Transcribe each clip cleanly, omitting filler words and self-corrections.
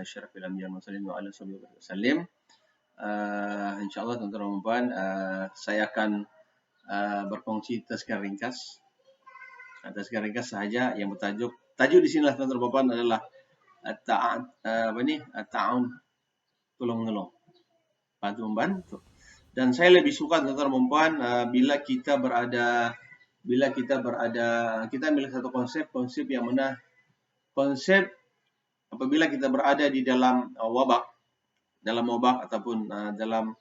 syarafil anbiya wal mursalin wa ala sahbihi wasallim. Insyaallah tuan-tuan dan puan, saya akan berkongsi tazkirah ringkas. Tazkirah ringkas sahaja yang bertajuk, tajuk di sinilah tuan-tuan dan puan adalah ta'awun, tolong menolong, bantu membantu. Dan saya lebih suka tuan-tuan dan puan bila kita ambil satu konsep yang mana konsep apabila kita berada di dalam wabak ataupun dalam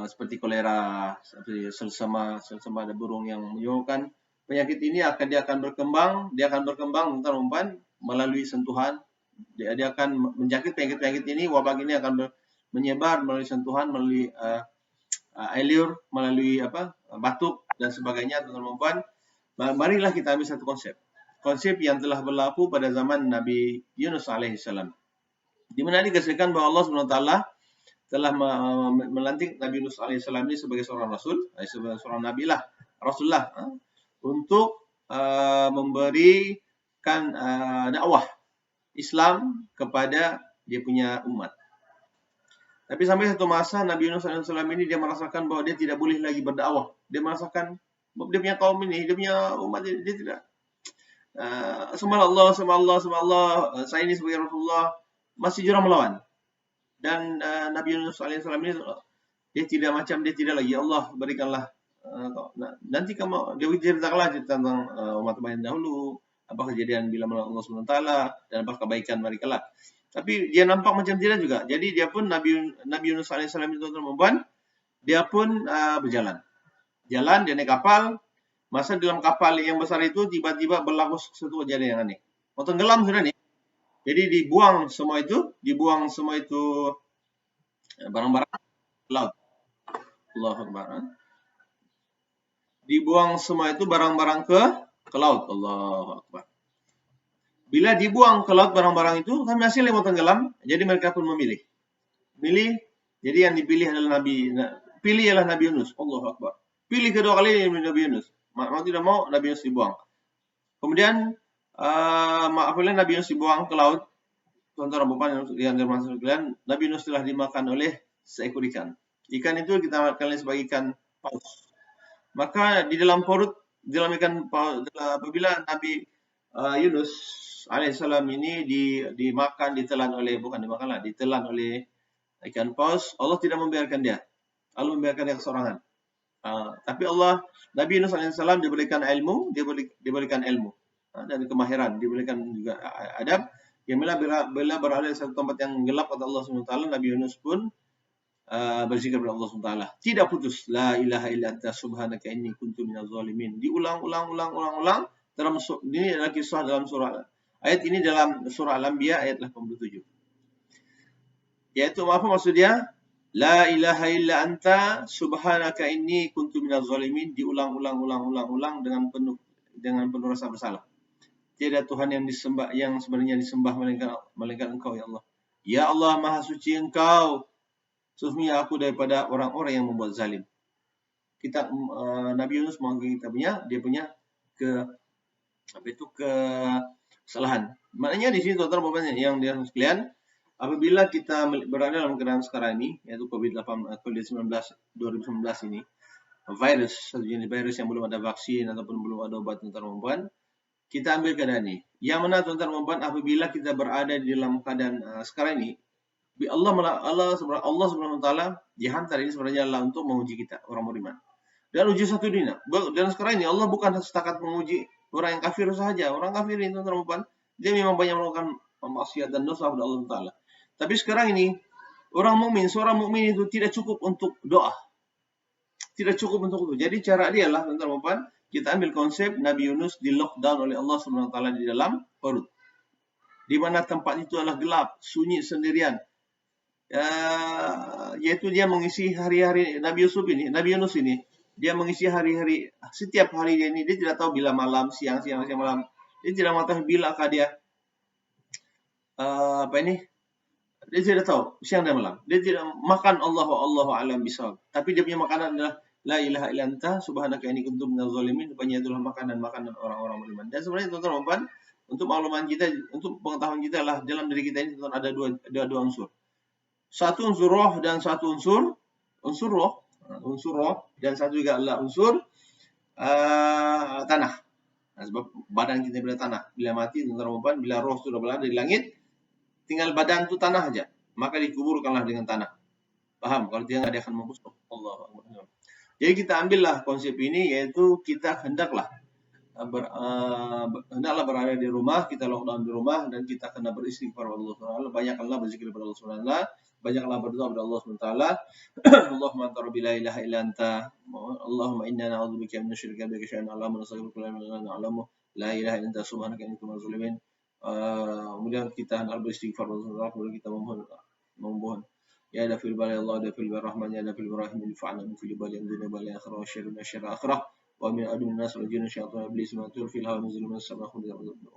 seperti kolera, seperti selsema ada burung yang menyebabkan penyakit ini dia akan berkembang tuan-tuan melalui sentuhan. Dia akan menjangkit penyakit ini, wabak ini akan menyebar melalui sentuhan, melalui air liur, melalui batuk dan sebagainya tuan-tuan. Marilah kita ambil satu konsep yang telah berlaku pada zaman Nabi Yunus alaihissalam, di mana dikasihkan bahwa Allah SWT telah melantik Nabi Yunus alaihissalam ini sebagai seorang rasul, sebagai seorang nabi lah, rasulullah, untuk memberikan dakwah Islam kepada dia punya umat. Tapi sampai satu masa Nabi Yunus alaihissalam ini dia merasakan bahwa dia tidak boleh lagi berdakwah. Dia merasakan dia punya kaum ini, dia punya umat dia tidak sembah Allah, saya ini sebagai Rasulullah masih jurang melawan. Dan Nabi Yunus alaihissalam ini dia tidak lagi, ya Allah berikanlah nanti kamu, dia ceritakanlah tentang umat-umat yang dahulu, apa kejadian bila melawan Allah SWT dan apa kebaikan mereka lah. Tapi dia nampak macam tidak juga. Jadi dia pun Nabi Yunus alaihissalam itu tuan-tuan, dia pun berjalan, dia naik kapal. Masa dalam kapal yang besar itu tiba-tiba berlaku sesuatu kejadian yang aneh. Mau tenggelam sudah nih. Jadi dibuang semua itu barang-barang ke laut. Allahu Akbar. Dibuang semua itu barang-barang ke laut. Allahu Akbar. Bila dibuang ke laut barang-barang itu, kami hasilnya mau tenggelam. Jadi mereka pun memilih. Jadi yang dipilih adalah Nabi Yunus. Allahu Akbar. Pilih kedua kali Nabi Yunus. Mau tidak mau Nabi Yunus dibuang. Kemudian apabila Nabi Yunus dibuang ke laut, tuan-tuan yang termasuk sekalian, Nabi Yunus telah dimakan oleh seekor ikan. Ikan itu kita makan sebagai ikan paus. Maka di dalam ikan paus, apabila Nabi Yunus alaihissalam ini ditelan oleh ikan paus, Allah tidak membiarkan dia. Allah membiarkan dia kesorangan. Tapi Nabi Yunus alaihissalam diberikan ilmu, dan kemahiran, diberikan juga adab. Yang bila berada di satu tempat yang gelap kata Allah SWT, Nabi Yunus pun berzikir kepada Allah SWT. Tidak putus. La ilaha illa anta subhanaka inni kuntu minaz zalimin. Diulang. Ini adalah kisah dalam ayat ini dalam surah Al-Anbiya ayat 87. Yaitu apa maksudnya? La ilaha illa anta subhanaka inni kuntu minaz zalimin. Diulang dengan penuh rasa bersalah. Tiada Tuhan yang sebenarnya disembah melainkan Engkau ya Allah. Ya Allah, Maha Suci Engkau. Sesungguhnya aku daripada orang-orang yang membuat zalim. Nabi Yunus mengakui dia punya kesalahan. Maknanya di sini tuan-tuan yang dirahmati sekalian, apabila kita berada dalam keadaan sekarang ini, yaitu COVID-19 2019 ini, satu jenis virus yang belum ada vaksin ataupun belum ada obat tuan-tuan, kita ambil keadaan ini. Yang mana tuan-tuan apabila kita berada di dalam keadaan sekarang ini, Allah Subhanahu wa taala dihantar ini sebenarnya adalah untuk menguji kita orang beriman. Dan uji satu dunia. Dan sekarang ini Allah bukan setakat menguji orang yang kafir sahaja. Orang kafir ini tuan-tuan, dia memang banyak melakukan maksiat dan dosa kepada Allah Taala. Tapi sekarang ini seorang mukmin itu tidak cukup untuk doa. Tidak cukup untuk itu. Jadi cara dia lah tuan-tuan, kita ambil konsep Nabi Yunus di lockdown oleh Allah Subhanahu wa taala di dalam perut. Di mana tempat itu adalah gelap, sunyi, sendirian. Yaitu dia mengisi hari-hari Nabi Yunus ini, dia mengisi hari-hari, setiap hari dia tidak tahu bila malam, siang malam. Dia tidak mengetahui bilakah dia dia tidak tahu siang dan malam. Dia tidak makan Allahu a'lam bishawab. Tapi dia punya makanan adalah la ilaha illa anta subhanaka inni kuntu minaz zalimin. Rupanya itulah makanan orang-orang beriman. Dan sebenarnya tuan-tuan, untuk makluman kita, untuk pengetahuan kita lah dalam diri kita ini ada dua unsur. Satu unsur roh dan satu unsur roh, dan satu juga adalah unsur tanah. Nah, sebab badan kita bila tanah, bila mati tuan-tuan, bila roh sudah berada di langit, tinggal badan itu tanah aja, maka dikuburkanlah dengan tanah. Paham? Kalau tidak dia akan membusuk. Allah. Jadi kita ambillah konsep ini, yaitu kita hendaklah berada di rumah, kita lockdown di rumah, dan kita kena beristighfar kepada Allah SWT. Banyaklah berzikir kepada Allah SWT, banyaklah berdoa kepada Allah SWT. Allahumma anta rabbi la ilaha illa anta, Allahumma inna na'udzubika min syirki bika syai'an na'lamu, nastaghfiruka lima la na'lamu, la ilaha illa anta subhanaka inni kuntu minaz zalimin. Kemudian kita hendak beristighfar kepada Allah SWT, kemudian kita memohon ya dafil bali Allah, dafil rahman, ya dafil rahim, fa'na min fil bali dunya bali akhirah, wa syarri akhirah, wa min adun nas wal jinni syaitan iblis ma turfil hawa nuzul min as-sama wa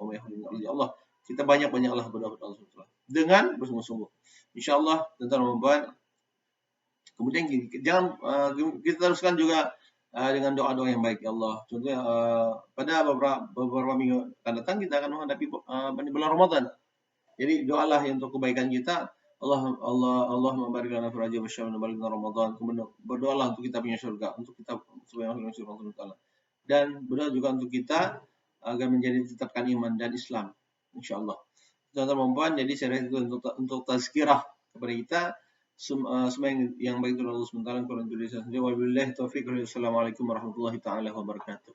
ma yakhlu min Allah. Kita banyak-banyaklah berdoa kepada Allah SWT dengan bersungguh-sungguh. Insyaallah tentang kemudian jangan kita teruskan juga dengan doa-doa yang baik ya Allah. Contohnya pada beberapa minggu akan datang kita akan menghadapi bulan Ramadan. Jadi doalah yang untuk kebaikan kita. Allah membarik lana fi Rajab wa Sya'ban wa balighna Ramadan. Kemudian berdoalah untuk kita punya surga, untuk kita supaya masuk surga Allah Taala. Dan berdoa juga untuk kita agar menjadi tetapkan iman dan Islam, insyaallah. Teman-teman, jadi saya itu untuk tazkirah kepada kita semua yang baik dari Allah SWT. Wabillahi taufiq. Wassalamualaikum warahmatullahi taala wabarakatuh.